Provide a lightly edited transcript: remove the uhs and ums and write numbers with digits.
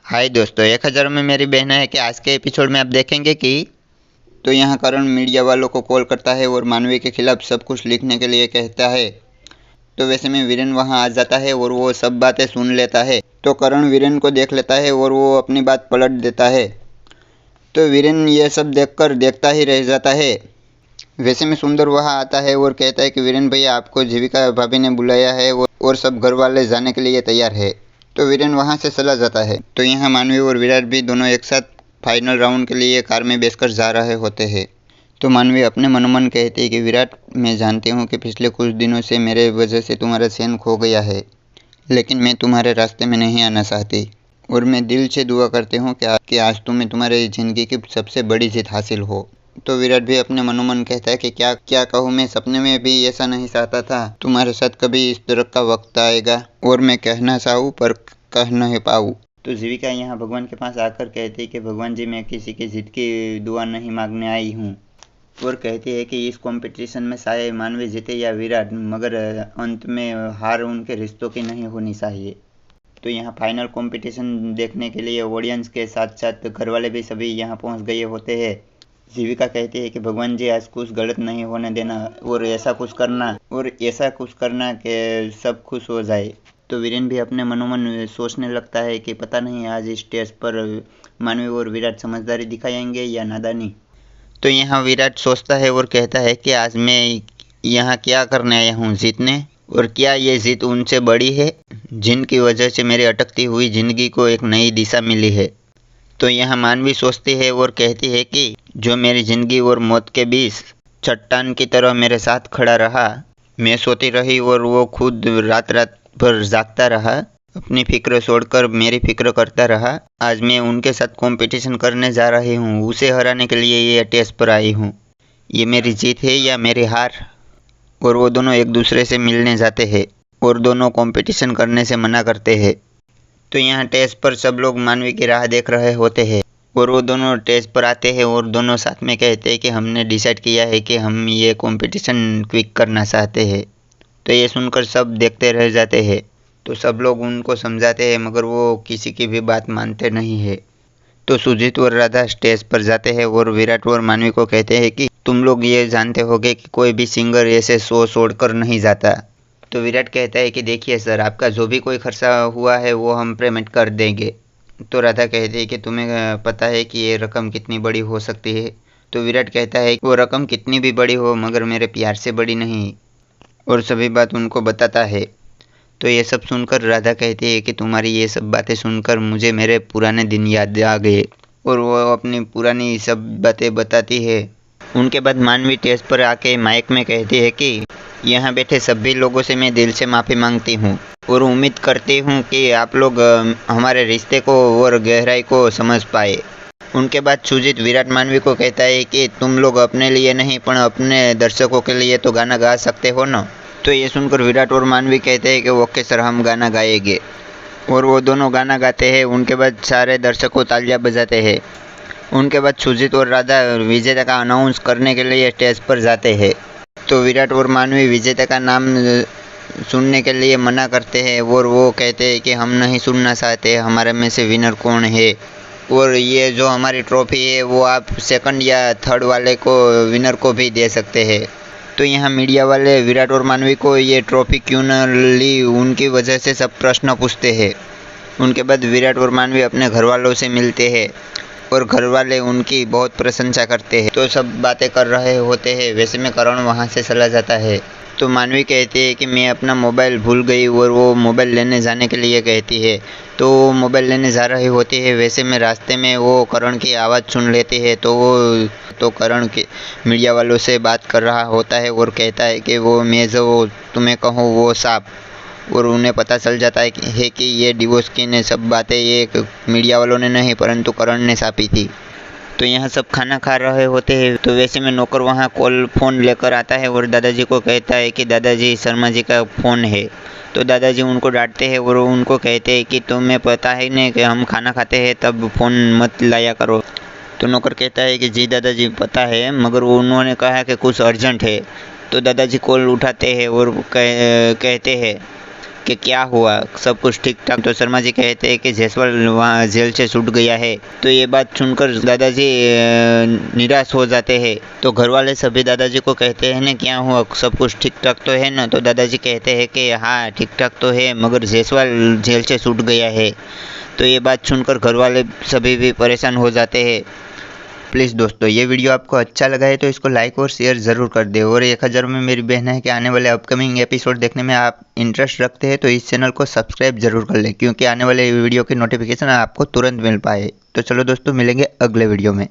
हाय दोस्तों, 1000 में मेरी बहन है कि आज के एपिसोड में आप देखेंगे कि तो यहाँ करण मीडिया वालों को कॉल करता है और मानवी के खिलाफ सब कुछ लिखने के लिए कहता है। तो वैसे में वीरेन वहाँ आ जाता है और वो सब बातें सुन लेता है। तो करण वीरेन को देख लेता है और वो अपनी बात पलट देता है। तो वीरेन ये सब देखकर देखता ही रह जाता है। वैसे में सुंदर वहाँ आता है और कहता है कि वीरेन भैया, आपको जीविका भाभी ने बुलाया है और सब घर वाले जाने के लिए तैयार है। तो वीरेन वहाँ से चला जाता है। तो यहाँ मानवी और विराट भी दोनों एक साथ फाइनल राउंड के लिए कार में बैठकर जा रहे होते हैं। तो मानवी अपने मनोमन कहती है कि विराट, मैं जानती हूँ कि पिछले कुछ दिनों से मेरे वजह से तुम्हारा चैन खो गया है, लेकिन मैं तुम्हारे रास्ते में नहीं आना चाहती और मैं दिल से दुआ करती हूँ कि आज तुम्हें तुम्हारी ज़िंदगी की सबसे बड़ी जीत हासिल हो। तो विराट भी अपने मनोमन कहता है कि क्या क्या कहूँ, मैं सपने में भी ऐसा नहीं चाहता था। तुम्हारे साथ कभी इस तरह का वक्त आएगा और मैं कहना चाहूँ पर कह नहीं पाऊँ। तो जीविका यहाँ भगवान के पास आकर कहती है कि भगवान जी, मैं किसी की जीत की दुआ नहीं मांगने आई हूँ। और कहती है कि इस कंपटीशन में चाहे मानवी जीते या विराट, मगर अंत में हार उनके रिश्तों की नहीं होनी चाहिए। तो यहाँ फाइनल कंपटीशन देखने के लिए ऑडियंस के साथ साथ घर वाले भी सभी यहाँ पहुँच गए होते हैं। जीविका कहती है कि भगवान जी, आज कुछ गलत नहीं होने देना और ऐसा कुछ करना कि सब खुश हो जाए। तो वीरेन भी अपने मनोमन सोचने लगता है कि पता नहीं आज स्टेज पर मानवी और विराट समझदारी दिखाएंगे या नादानी। तो यहाँ विराट सोचता है और कहता है कि आज मैं यहाँ क्या करने आया हूँ, जीतने? और क्या ये जीत उनसे बड़ी है जिनकी वजह से मेरी अटकती हुई जिंदगी को एक नई दिशा मिली है? तो यहाँ मानवी सोचती है और कहती है कि जो मेरी ज़िंदगी और मौत के बीच चट्टान की तरह मेरे साथ खड़ा रहा, मैं सोती रही और वो खुद रात रात भर जागता रहा, अपनी फिक्र छोड़कर मेरी फिक्र करता रहा। आज मैं उनके साथ कंपटीशन करने जा रही हूँ, उसे हराने के लिए ये टेस्ट पर आई हूँ। ये मेरी जीत है या मेरी हार? और वो दोनों एक दूसरे से मिलने जाते हैं और दोनों कंपटीशन करने से मना करते हैं। तो यहाँ टेस्ट पर सब लोग मानवी की राह देख रहे होते हैं और वो दोनों टेस्ट पर आते हैं और दोनों साथ में कहते हैं कि हमने डिसाइड किया है कि हम ये कंपटीशन क्विक करना चाहते हैं। तो ये सुनकर सब देखते रह जाते हैं। तो सब लोग उनको समझाते हैं मगर वो किसी की भी बात मानते नहीं है। तो सुजीत और राधा स्टेज पर जाते हैं और विराट और मानवी को कहते हैं कि तुम लोग ये जानते होगे कि कोई भी सिंगर ऐसे शो छोड़कर नहीं जाता। तो विराट कहता है कि देखिए सर, आपका जो भी कोई खर्चा हुआ है वो हम पेमेंट कर देंगे। तो राधा कहती है कि तुम्हें पता है कि ये रकम कितनी बड़ी हो सकती है? तो विराट कहता है कि वो रकम कितनी भी बड़ी हो मगर मेरे प्यार से बड़ी नहीं, और सभी बात उनको बताता है। तो ये सब सुनकर राधा कहती है कि तुम्हारी ये सब बातें सुनकर मुझे मेरे पुराने दिन याद आ गए, और वो अपनी पुरानी सब बातें बताती है। उनके बाद मानवी टेस्ट पर आके माइक में कहती है कि यहाँ बैठे सभी लोगों से मैं दिल से माफ़ी मांगती हूँ और उम्मीद करती हूँ कि आप लोग हमारे रिश्ते को और गहराई को समझ पाए। उनके बाद सुजीत विराट मानवी को कहता है कि तुम लोग अपने लिए नहीं पर अपने दर्शकों के लिए तो गाना गा सकते हो ना। तो ये सुनकर विराट और मानवी कहते हैं कि ओके सर, हम गाना गाएंगे, और वो दोनों गाना गाते हैं। उनके बाद सारे दर्शकों तालियां बजाते हैं। उनके बाद सुजीत और राधा विजेता का अनाउंस करने के लिए स्टेज पर जाते हैं। तो विराट और मानवी विजेता का नाम सुनने के लिए मना करते हैं और वो कहते हैं कि हम नहीं सुनना चाहते, हमारे में से विनर कौन है, और ये जो हमारी ट्रॉफी है वो आप सेकंड या थर्ड वाले को विनर को भी दे सकते हैं। तो यहाँ मीडिया वाले विराट और मानवी को ये ट्रॉफी क्यों न ली, उनकी वजह से सब प्रश्न पूछते हैं। उनके बाद विराट और मानवी अपने घर वालों से मिलते हैं और घर वाले उनकी बहुत प्रशंसा करते हैं। तो सब बातें कर रहे होते हैं, वैसे में करण वहाँ से चला जाता है। तो मानवी कहती है कि मैं अपना मोबाइल भूल गई और वो मोबाइल लेने जाने के लिए कहती है। तो वो मोबाइल लेने जा रही होती है, वैसे में रास्ते में वो करण की आवाज़ सुन लेती है। तो करण के मीडिया वालों से बात कर रहा होता है और कहता है कि वो मैं जो तुम्हें कहूँ वो सांप, और उन्हें पता चल जाता है कि ये डिवोर्स की ने सब बातें ये मीडिया वालों ने नहीं परंतु करण ने छापी थी। तो यहाँ सब खाना खा रहे होते हैं। तो वैसे में नौकर वहाँ फ़ोन लेकर आता है और दादाजी को कहता है कि दादाजी, शर्मा जी का फ़ोन है। तो दादाजी उनको डांटते हैं और उनको कहते हैं कि तुम्हें पता है ना कि हम खाना खाते हैं तब फ़ोन मत लाया करो। तो नौकर कहता है कि जी दादाजी पता है, मगर उन्होंने कहा कि कुछ अर्जेंट है। तो दादाजी कॉल उठाते हैं और कहते हैं कि क्या हुआ, सब कुछ ठीक ठाक। तो शर्मा जी कहते हैं कि जायसवाल वहाँ जेल से छूट गया है। तो ये बात सुनकर दादाजी निराश हो जाते हैं। तो घर वाले सभी दादाजी को कहते हैं ना, क्या हुआ, सब कुछ ठीक ठाक तो है ना। तो दादाजी कहते हैं कि हाँ ठीक ठाक तो है, मगर जायसवाल जेल से छूट गया है। तो ये बात सुनकर घर वाले सभी भी परेशान हो जाते हैं। प्लीज़ दोस्तों, ये वीडियो आपको अच्छा लगा है तो इसको लाइक और शेयर ज़रूर कर दे। और 1000 में मेरी बहन है कि आने वाले अपकमिंग एपिसोड देखने में आप इंटरेस्ट रखते हैं तो इस चैनल को सब्सक्राइब ज़रूर कर लें, क्योंकि आने वाले वीडियो की नोटिफिकेशन आपको तुरंत मिल पाए। तो चलो दोस्तों, मिलेंगे अगले वीडियो में।